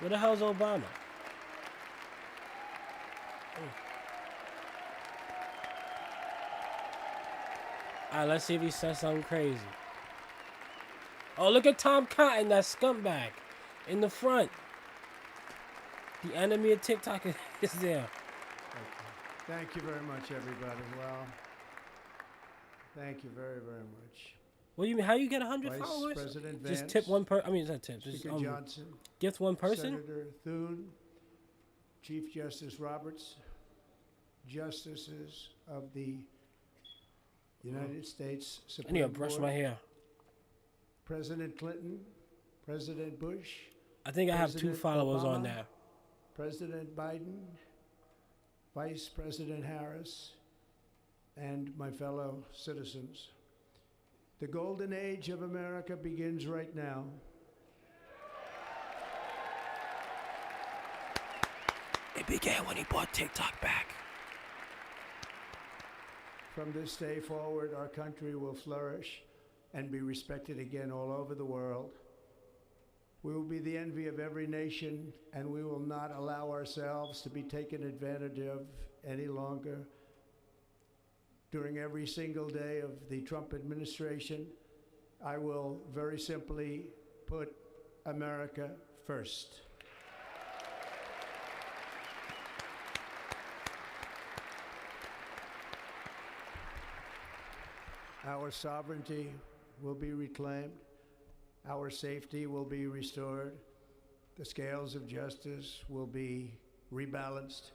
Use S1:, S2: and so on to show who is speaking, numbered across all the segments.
S1: Where the hell's Obama? Alright, let's see if he says something crazy. Oh, look at Tom Cotton, that scumbag, in the front. The enemy of TikTok is there.
S2: Thank you very much, everybody. Well, thank you very, very much.
S1: What do you mean? How you get 100
S2: Vice
S1: followers?
S2: President Vance,
S1: Just tip one person. I mean, it's not tip. Just
S2: Speaker Johnson,
S1: gift one person.
S2: Senator Thune, Chief Justice Roberts, justices of the United States
S1: I
S2: Supreme
S1: need to brush
S2: Court,
S1: my hair.
S2: President Clinton, President Bush,
S1: I think I have 2
S2: President
S1: followers on
S2: Obama,
S1: there.
S2: President Biden, Vice President Harris, and my fellow citizens. The golden age of America begins right now.
S1: It began when he bought TikTok back.
S2: From this day forward, our country will flourish and be respected again all over the world. We will be the envy of every nation, and we will not allow ourselves to be taken advantage of any longer. During every single day of the Trump administration, I will very simply put America first. Our sovereignty will be reclaimed. Our safety will be restored. The scales of justice will be rebalanced.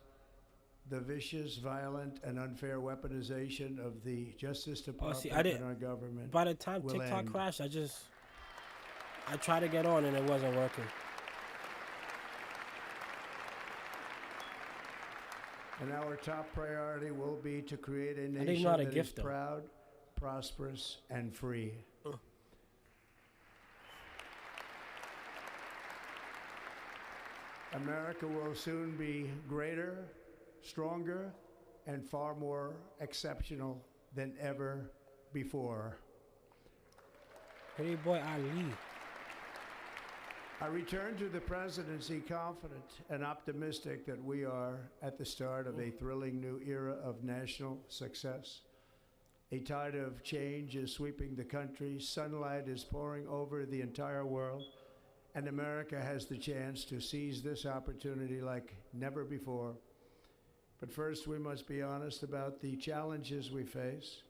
S2: The vicious, violent, and unfair weaponization of the Justice Department and our government.
S1: By the time TikTok crashed, I tried to get on and it wasn't working.
S2: And our top priority will be to create a
S1: I
S2: nation that is
S1: though.
S2: proud, prosperous, and free. America will soon be greater, stronger, and far more exceptional than ever before.
S1: Hey, boy, Ali.
S2: I return to the presidency confident and optimistic that we are at the start of a thrilling new era of national success. A tide of change is sweeping the country. Sunlight is pouring over the entire world. And America has the chance to seize this opportunity like never before. But first, we must be honest about the challenges we face.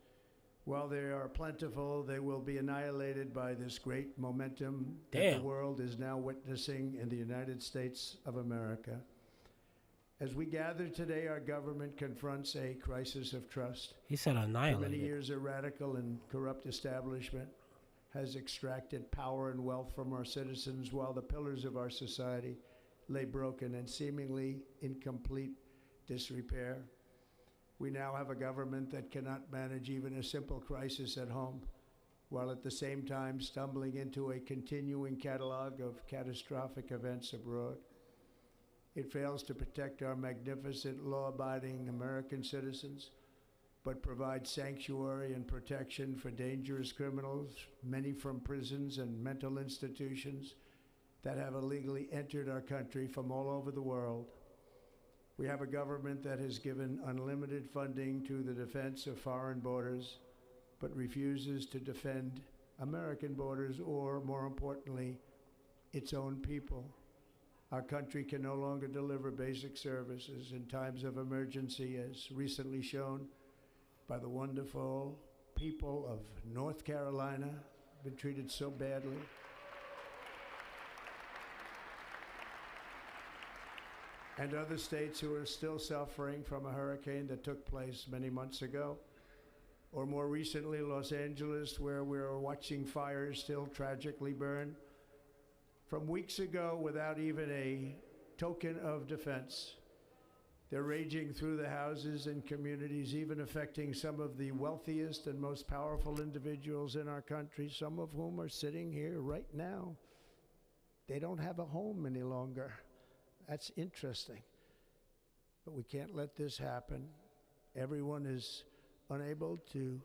S2: While they are plentiful, they will be annihilated by this great momentum that the world is now witnessing in the United States of America. As we gather today, our government confronts a crisis of trust.
S1: He said annihilated.
S2: For many years, a radical and corrupt establishment has extracted power and wealth from our citizens while the pillars of our society lay broken and seemingly in complete disrepair. We now have a government that cannot manage even a simple crisis at home, while at the same time stumbling into a continuing catalog of catastrophic events abroad. It fails to protect our magnificent, law-abiding American citizens, but provides sanctuary and protection for dangerous criminals, many from prisons and mental institutions that have illegally entered our country from all over the world. We have a government that has given unlimited funding to the defense of foreign borders, but refuses to defend American borders or, more importantly, its own people. Our country can no longer deliver basic services in times of emergency, as recently shown by the wonderful people of North Carolina, been treated so badly. And other states who are still suffering from a hurricane that took place many months ago. Or more recently, Los Angeles, where we're watching fires still tragically burn. From weeks ago, without even a token of defense. They're raging through the houses and communities, even affecting some of the wealthiest and most powerful individuals in our country, some of whom are sitting here right now. They don't have a home any longer. That's interesting. But we can't let this happen. Everyone is unable to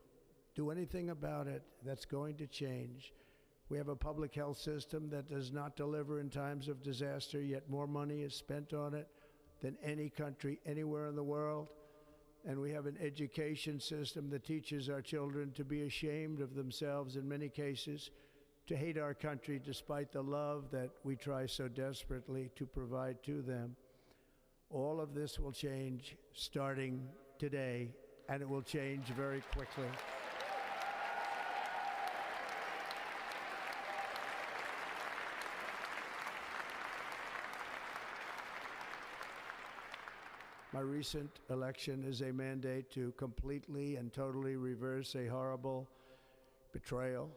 S2: do anything about it that's going to change. We have a public health system that does not deliver in times of disaster, yet more money is spent on it than any country anywhere in the world. And we have an education system that teaches our children to be ashamed of themselves in many cases, to hate our country despite the love that we try so desperately to provide to them. All of this will change starting today, and it will change very quickly. My recent election is a mandate to completely and totally reverse a horrible betrayal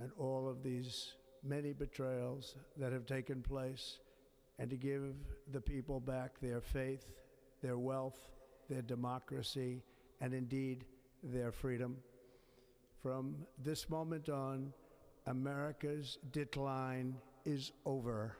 S2: and all of these many betrayals that have taken place, and to give the people back their faith, their wealth, their democracy, and indeed their freedom. From this moment on, America's decline is over.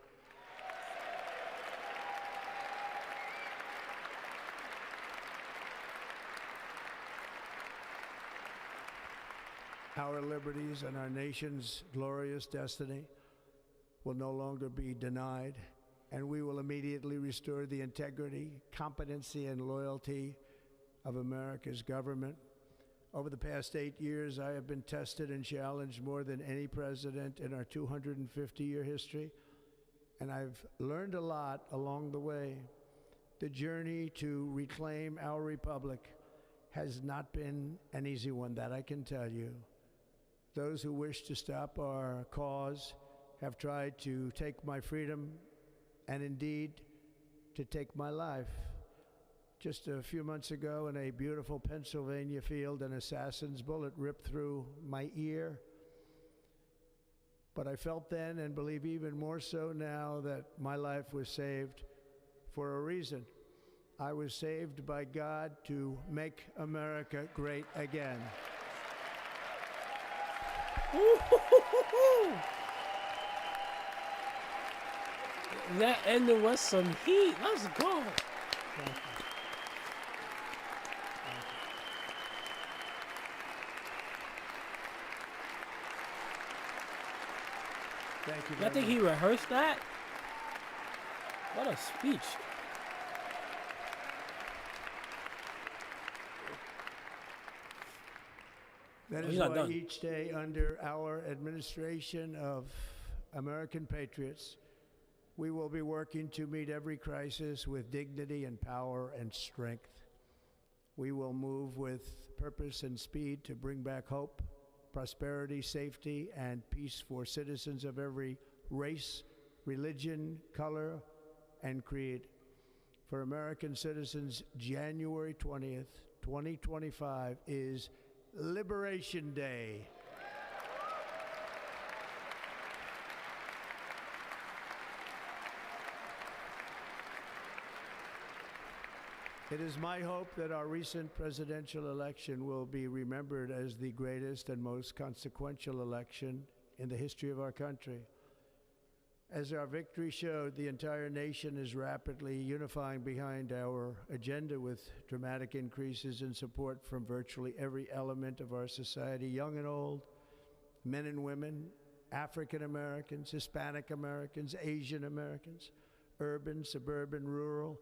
S2: Our liberties and our nation's glorious destiny will no longer be denied, and we will immediately restore the integrity, competency, and loyalty of America's government. Over the past 8 years, I have been tested and challenged more than any president in our 250-year history, and I've learned a lot along the way. The journey to reclaim our republic has not been an easy one, that I can tell you. Those who wish to stop our cause have tried to take my freedom and indeed to take my life. Just a few months ago in a beautiful Pennsylvania field, an assassin's bullet ripped through my ear. But I felt then, and believe even more so now, that my life was saved for a reason. I was saved by God to make America great again.
S1: That ended with some heat. Let's go.
S2: Thank you.
S1: I think he rehearsed that. What a speech.
S2: That is why each day under our administration of American patriots, we will be working to meet every crisis with dignity and power and strength. We will move with purpose and speed to bring back hope, prosperity, safety, and peace for citizens of every race, religion, color, and creed. For American citizens, January 20th, 2025 is Liberation Day. It is my hope that our recent presidential election will be remembered as the greatest and most consequential election in the history of our country. As our victory showed, the entire nation is rapidly unifying behind our agenda with dramatic increases in support from virtually every element of our society, young and old, men and women, African Americans, Hispanic Americans, Asian Americans, urban, suburban, rural,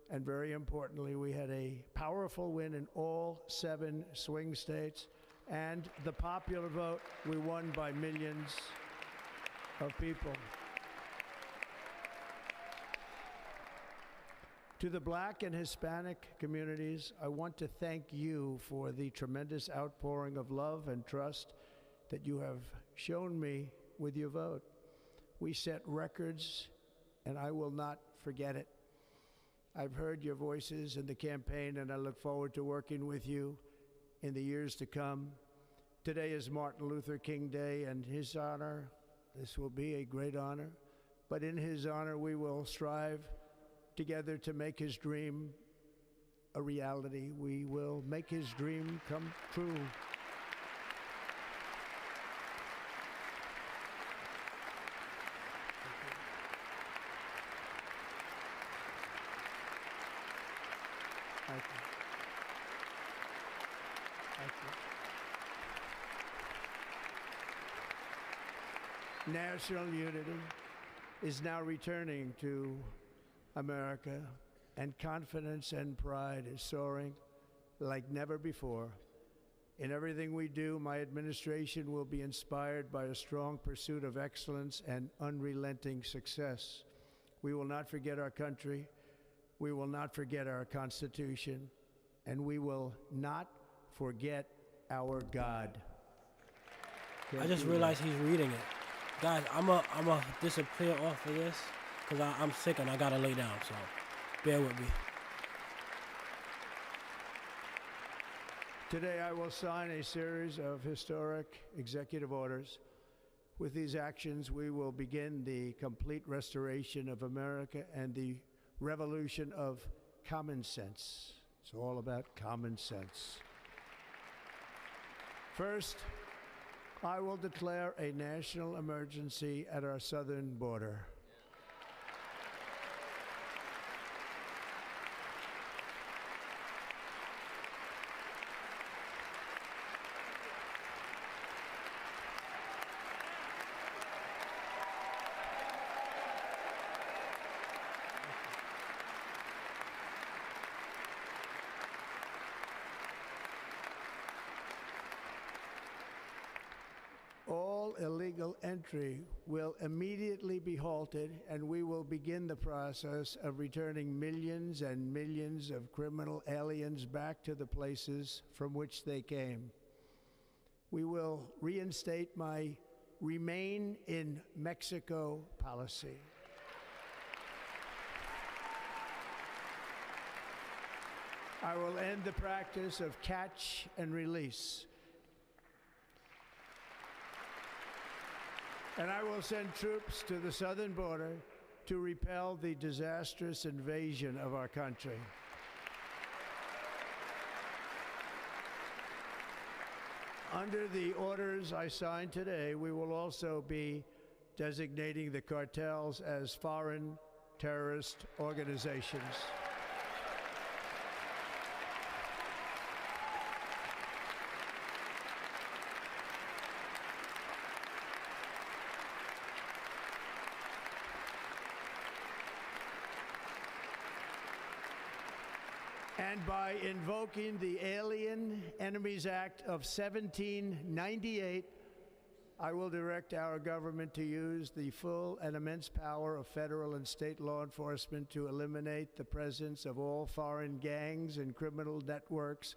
S2: and very importantly, we had a powerful win in all 7 swing states, and the popular vote, we won by millions of people. To the Black and Hispanic communities, I want to thank you for the tremendous outpouring of love and trust that you have shown me with your vote. We set records, and I will not forget it. I've heard your voices in the campaign, and I look forward to working with you in the years to come. Today is Martin Luther King Day, and his honor, this will be a great honor, but in his honor, we will strive together to make his dream a reality. We will make his dream come true. Thank you. Thank you. national unity is now returning to America, and confidence and pride is soaring like never before. In everything we do, my administration will be inspired by a strong pursuit of excellence and unrelenting success. We will not forget our country, we will not forget our Constitution, and we will not forget our God.
S1: I just realized he's reading it. Guys, I'm a disappear off of this because I'm sick and I gotta lay down, so bear with me.
S2: Today I will sign a series of historic executive orders. With these actions, we will begin the complete restoration of America and the revolution of common sense. It's all about common sense. First, I will declare a national emergency at our southern border. All illegal entry will immediately be halted, and we will begin the process of returning millions and millions of criminal aliens back to the places from which they came. We will reinstate my Remain in Mexico policy. I will end the practice of catch and release. And I will send troops to the southern border to repel the disastrous invasion of our country. Under the orders I signed today, we will also be designating the cartels as foreign terrorist organizations. And by invoking the Alien Enemies Act of 1798, I will direct our government to use the full and immense power of federal and state law enforcement to eliminate the presence of all foreign gangs and criminal networks,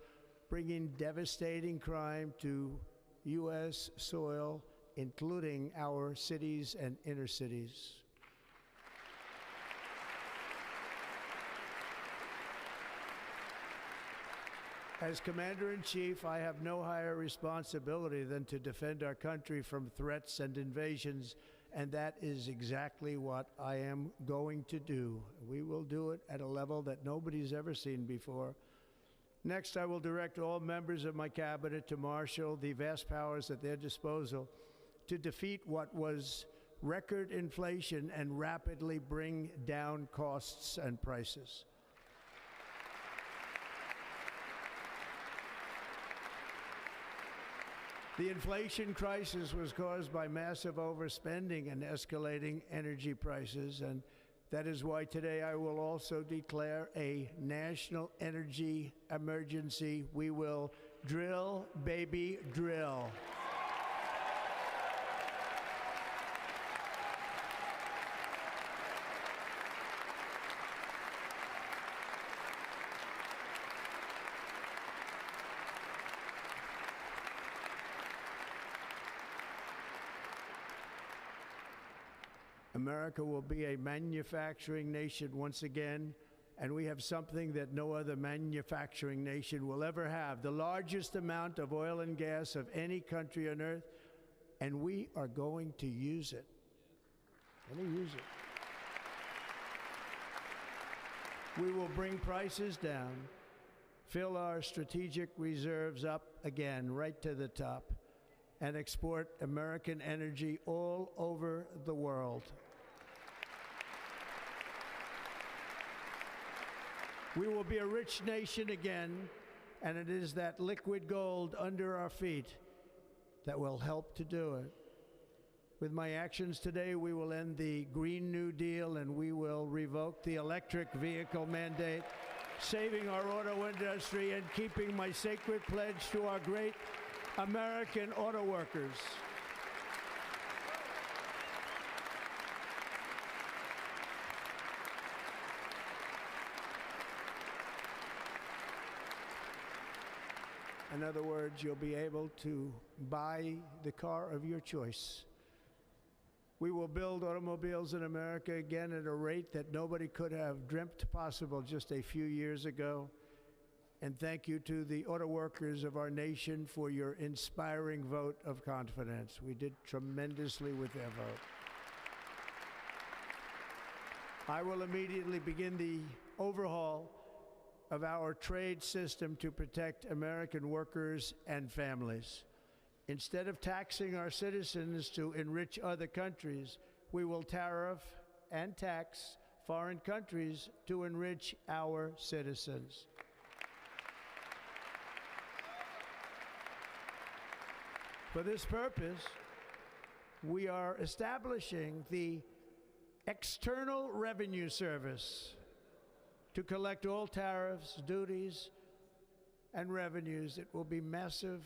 S2: bringing devastating crime to U.S. soil, including our cities and inner cities. As Commander-in-Chief, I have no higher responsibility than to defend our country from threats and invasions, and that is exactly what I am going to do. We will do it at a level that nobody's ever seen before. Next, I will direct all members of my cabinet to marshal the vast powers at their disposal to defeat what was record inflation and rapidly bring down costs and prices. The inflation crisis was caused by massive overspending and escalating energy prices, and that is why today I will also declare a national energy emergency. We will drill, baby, drill. America will be a manufacturing nation once again, and we have something that no other manufacturing nation will ever have, the largest amount of oil and gas of any country on earth, and we are going to use it. We will bring prices down, fill our strategic reserves up again right to the top, and export American energy all over the world. We will be a rich nation again, and it is that liquid gold under our feet that will help to do it. With my actions today, we will end the Green New Deal and we will revoke the electric vehicle mandate, saving our auto industry and keeping my sacred pledge to our great American auto workers. In other words, you'll be able to buy the car of your choice. We will build automobiles in America again at a rate that nobody could have dreamt possible just a few years ago. And thank you to the auto workers of our nation for your inspiring vote of confidence. We did tremendously with their vote. I will immediately begin the overhaul of our trade system to protect American workers and families. Instead of taxing our citizens to enrich other countries, we will tariff and tax foreign countries to enrich our citizens. For this purpose, we are establishing the External Revenue Service to collect all tariffs, duties, and revenues. It will be massive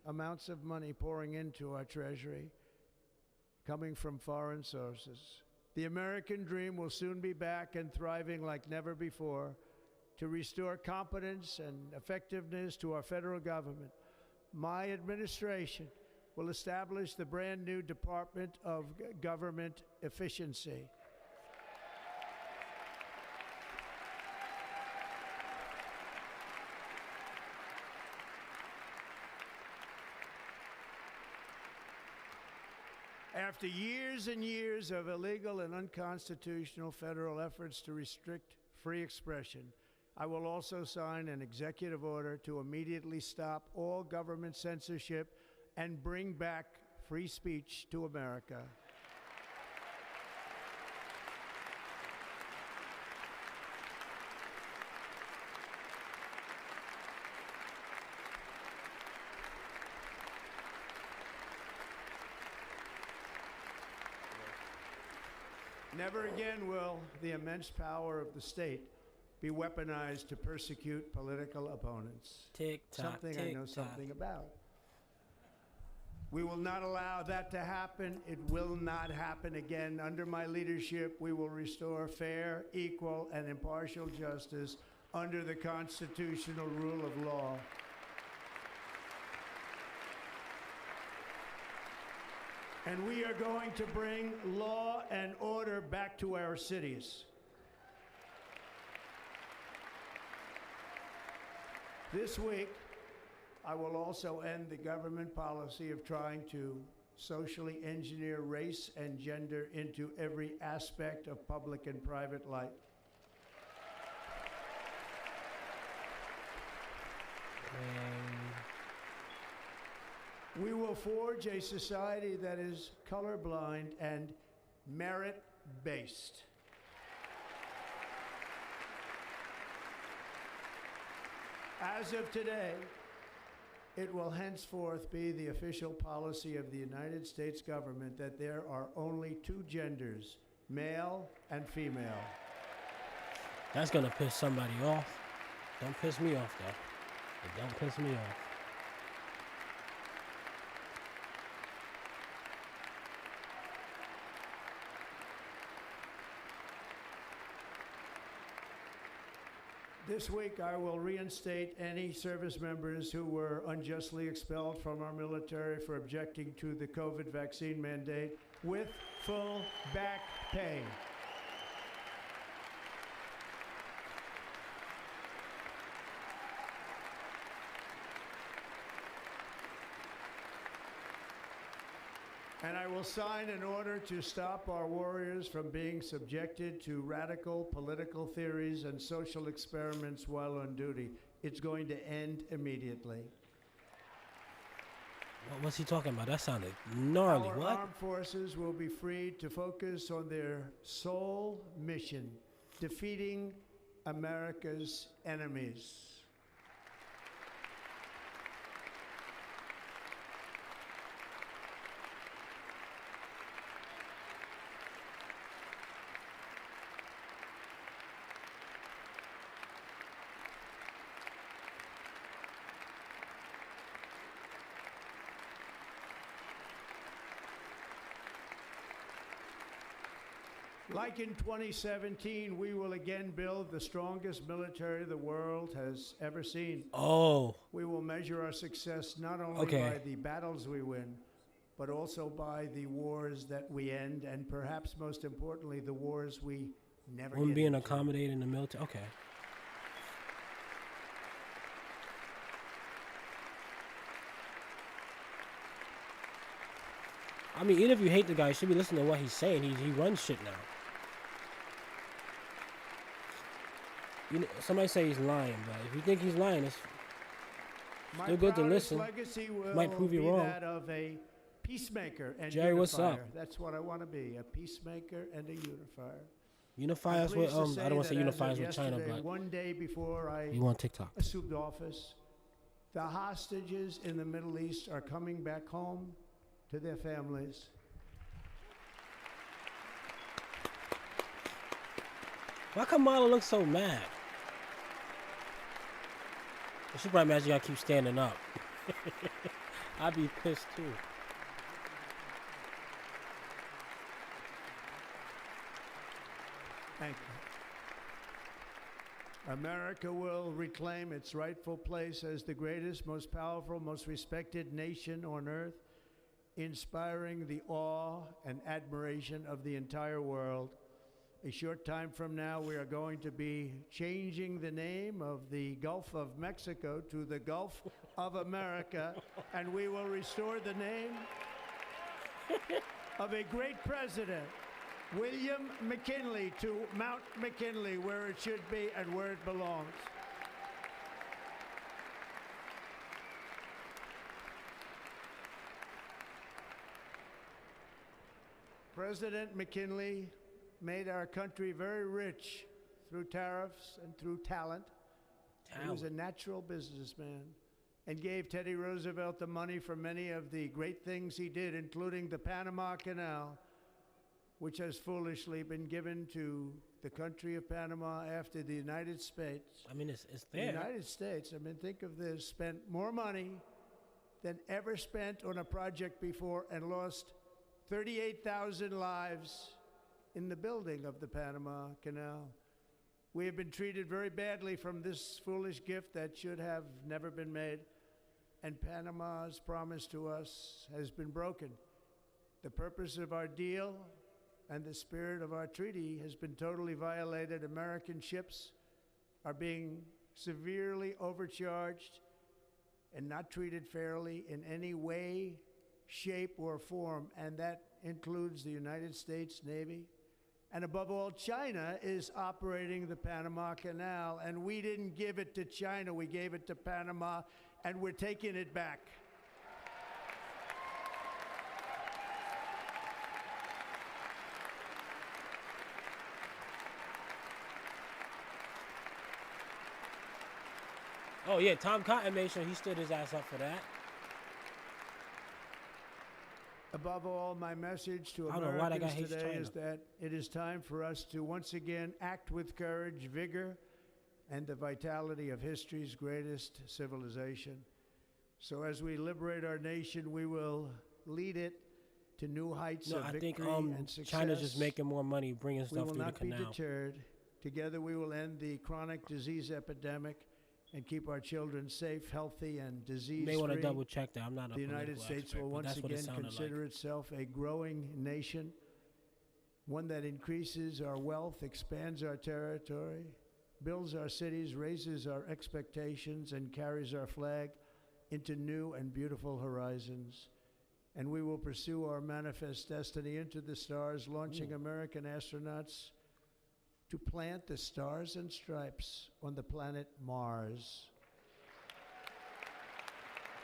S2: amounts of money pouring into our treasury, coming from foreign sources. The American dream will soon be back and thriving like never before. To restore competence and effectiveness to our federal government, my administration will establish the brand new Department of Government Efficiency. After years and years of illegal and unconstitutional federal efforts to restrict free expression, I will also sign an executive order to immediately stop all government censorship and bring back free speech to America. Never again will the immense power of the state be weaponized to persecute political opponents. Something I know something about. We will not allow that to happen. It will not happen again. Under my leadership, we will restore fair, equal, and impartial justice under the constitutional rule of law. And we are going to bring law and order back to our cities. This week, I will also end the government policy of trying to socially engineer race and gender into every aspect of public and private life. We will forge a society that is colorblind and merit-based. As of today, it will henceforth be the official policy of the United States government that there are only two genders, male and female.
S1: That's gonna piss somebody off. Don't piss me off, though. It don't piss me off.
S2: This week, I will reinstate any service members who were unjustly expelled from our military for objecting to the COVID vaccine mandate with full back pay. And I will sign an order to stop our warriors from being subjected to radical political theories and social experiments while on duty. It's going to end immediately.
S1: What's he talking about? That sounded gnarly.
S2: Our
S1: what?
S2: armed forces will be free to focus on their sole mission, defeating America's enemies. Like in 2017, we will again build the strongest military the world has ever seen.
S1: Oh,
S2: We will measure our success not only
S1: Okay.
S2: by the battles we win, but also by the wars that we end, and perhaps most importantly, the wars we never
S1: women
S2: get
S1: being
S2: into.
S1: accommodated in the military. Okay. I mean, even if you hate the guy, you should be listening to what he's saying. He runs shit now. You know, somebody say he's lying, but if you think he's lying, it's
S2: My
S1: still good to
S2: proudest
S1: listen.
S2: legacy will
S1: Might prove you
S2: be
S1: wrong.
S2: that of a peacemaker and
S1: Jerry,
S2: unifier.
S1: what's up?
S2: That's what I want to be, a peacemaker and a unifier.
S1: Unify
S2: I'm
S1: us with
S2: pleased to
S1: I don't want to
S2: say
S1: say
S2: that
S1: unify
S2: as
S1: us
S2: of
S1: with China,
S2: yesterday,
S1: but
S2: one day before I
S1: you want TikTok.
S2: assumed office, the hostages in the Middle East are coming back home to their families.
S1: Why Kamala look so mad? She probably mad you gotta keep standing up. I'd be pissed too.
S2: Thank you. America will reclaim its rightful place as the greatest, most powerful, most respected nation on earth, inspiring the awe and admiration of the entire world. A short time from now, we are going to be changing the name of the Gulf of Mexico to the Gulf of America, and we will restore the name of a great president, William McKinley, to Mount McKinley, where it should be and where it belongs. President McKinley made our country very rich through tariffs and through talent. He was a natural businessman and gave Teddy Roosevelt the money for many of the great things he did, including the Panama Canal, which has foolishly been given to the country of Panama after the United States.
S1: I mean, it's
S2: The
S1: there.
S2: United States, I mean, think of this, spent more money than ever spent on a project before and lost 38,000 lives in the building of the Panama Canal. We have been treated very badly from this foolish gift that should have never been made, and Panama's promise to us has been broken. The purpose of our deal and the spirit of our treaty has been totally violated. American ships are being severely overcharged and not treated fairly in any way, shape, or form, and that includes the United States Navy. And above all, China is operating the Panama Canal, and we didn't give it to China, we gave it to Panama, and we're taking it back.
S1: Oh yeah, Tom Cotton made sure he stood his ass up for that.
S2: Above all, my message to
S1: I don't know why that guy
S2: Americans
S1: hates
S2: today
S1: China.
S2: is that it is time for us to once again act with courage, vigor, and the vitality of history's greatest civilization. So as we liberate our nation, we will lead it to new heights
S1: No,
S2: of
S1: I
S2: victory
S1: think
S2: and success.
S1: China's just making more money bringing
S2: We
S1: stuff
S2: will
S1: through the
S2: not be
S1: canal.
S2: deterred. Together we will end the chronic disease epidemic and keep our children safe, healthy, and
S1: You
S2: disease-free.
S1: may want to double check that. I'm not a
S2: The United
S1: political
S2: States
S1: expert,
S2: will
S1: but
S2: once
S1: that's what it
S2: again
S1: sounded
S2: consider
S1: like.
S2: itself a growing nation, one that increases our wealth, expands our territory, builds our cities, raises our expectations, and carries our flag into new and beautiful horizons. And we will pursue our manifest destiny into the stars, launching American astronauts to plant the stars and stripes on the planet Mars.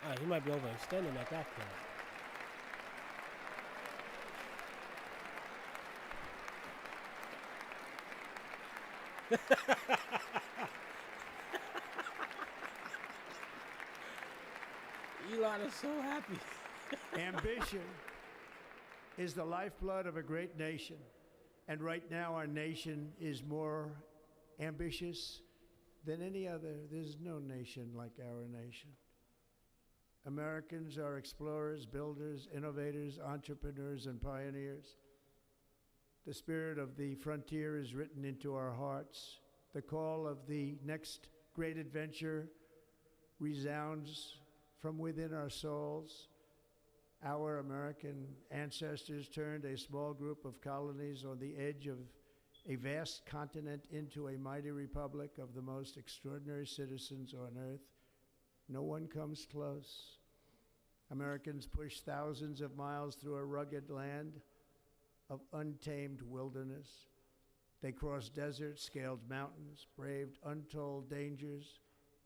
S1: All right, he might be overextending at that point. Elon is so happy.
S2: Ambition is the lifeblood of a great nation. And right now, our nation is more ambitious than any other. There's no nation like our nation. Americans are explorers, builders, innovators, entrepreneurs, and pioneers. The spirit of the frontier is written into our hearts. The call of the next great adventure resounds from within our souls. Our American ancestors turned a small group of colonies on the edge of a vast continent into a mighty republic of the most extraordinary citizens on earth. No one comes close. Americans pushed thousands of miles through a rugged land of untamed wilderness. They crossed deserts, scaled mountains, braved untold dangers,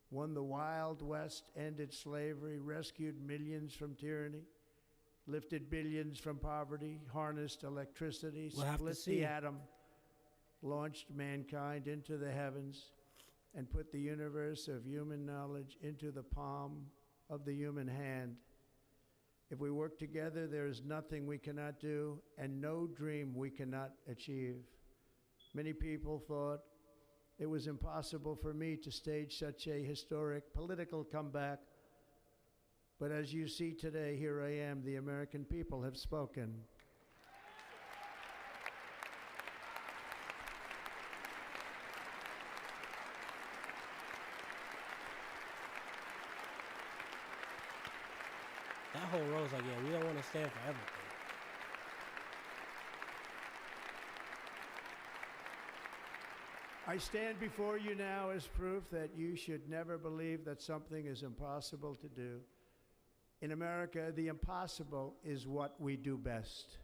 S2: won the Wild West, ended slavery, rescued millions from tyranny, lifted billions from poverty, harnessed electricity, split the atom, launched mankind into the heavens, and put the universe of human knowledge into the palm of the human hand. If we work together, there is nothing we cannot do and no dream we cannot achieve. Many people thought it was impossible for me to stage such a historic political comeback. But as you see today, here I am. The American people have spoken.
S1: That whole row's like, yeah, we don't want to stand for everything.
S2: I stand before you now as proof that you should never believe that something is impossible to do. In America, the impossible is what we do best.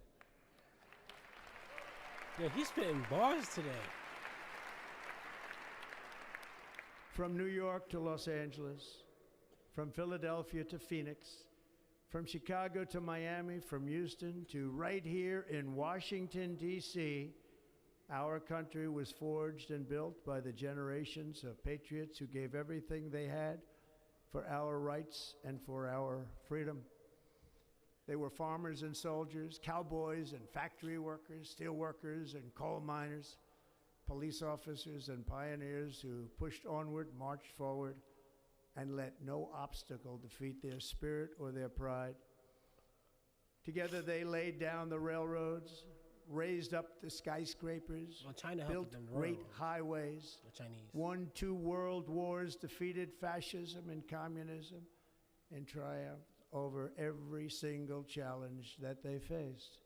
S1: Yeah, he's spitting bars today.
S2: From New York to Los Angeles, from Philadelphia to Phoenix, from Chicago to Miami, from Houston to right here in Washington, D.C., our country was forged and built by the generations of patriots who gave everything they had for our rights and for our freedom. They were farmers and soldiers, cowboys and factory workers, steel workers and coal miners, police officers and pioneers who pushed onward, marched forward, and let no obstacle defeat their spirit or their pride. Together they laid down the railroads, raised up the skyscrapers, built great highways, won 2 world wars, defeated fascism and communism, and triumphed over every single challenge that they faced.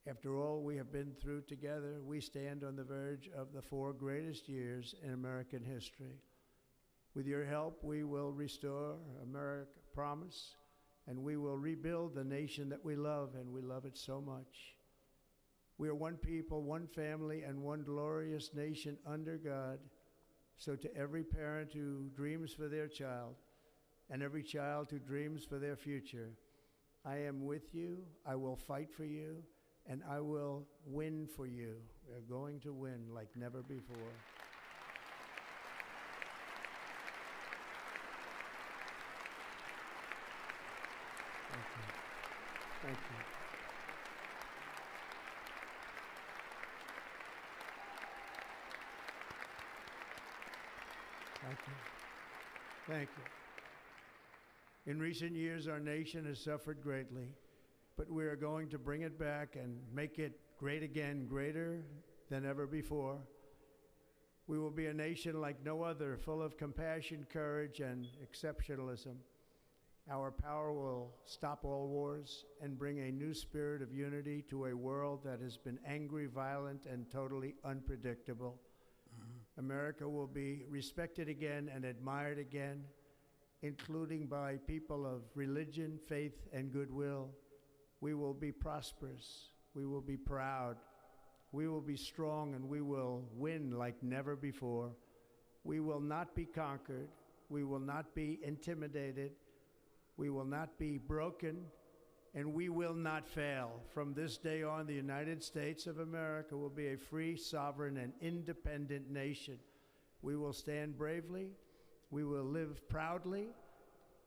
S2: After all we have been through together, we stand on the verge of the 4 greatest years in American history. With your help, we will restore America, promise, and we will rebuild the nation that we love, and we love it so much. We are one people, one family, and one glorious nation under God. So to every parent who dreams for their child, and every child who dreams for their future, I am with you, I will fight for you, and I will win for you. We're going to win like never before. Thank you. Thank you. Thank you. In recent years, our nation has suffered greatly, but we are going to bring it back and make it great again, greater than ever before. We will be a nation like no other, full of compassion, courage, and exceptionalism. Our power will stop all wars and bring a new spirit of unity to a world that has been angry, violent, and totally unpredictable. America will be respected again and admired again, including by people of religion, faith, and goodwill. We will be prosperous. We will be proud. We will be strong, and we will win like never before. We will not be conquered. We will not be intimidated. We will not be broken, and we will not fail. From this day on, the United States of America will be a free, sovereign, and independent nation. We will stand bravely. We will live proudly.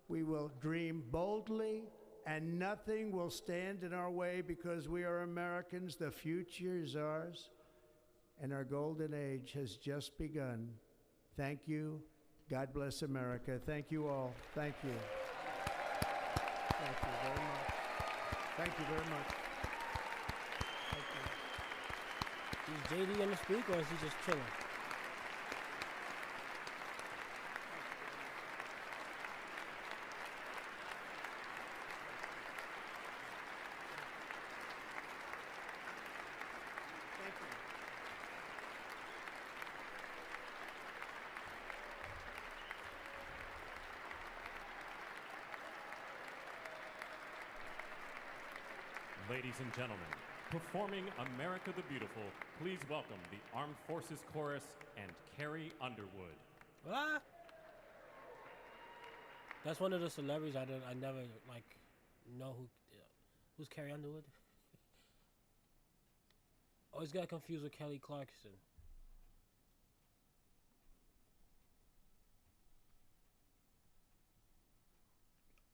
S2: We will dream boldly, and nothing will stand in our way because we are Americans. The future is ours, and our golden age has just begun. Thank you. God bless America. Thank you all. Thank you. Thank you very much. Thank you very much. Thank you.
S1: Is JD gonna speak or is he just chilling?
S2: Thank you.
S3: Ladies and gentlemen, performing America the Beautiful, please welcome the Armed Forces Chorus and Carrie Underwood.
S1: What? That's one of the celebrities I never like know who's Carrie Underwood. Always got confused with Kelly Clarkson.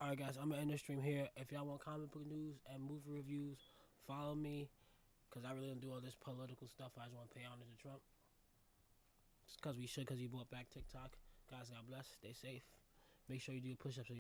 S1: Alright guys, I'm gonna end the stream here. If y'all want comic book news and movie reviews, follow me. Cause I really don't do all this political stuff. I just want to pay honor to Trump. Just cause we should, cause he brought back TikTok. Guys, God bless. Stay safe. Make sure you do push-ups.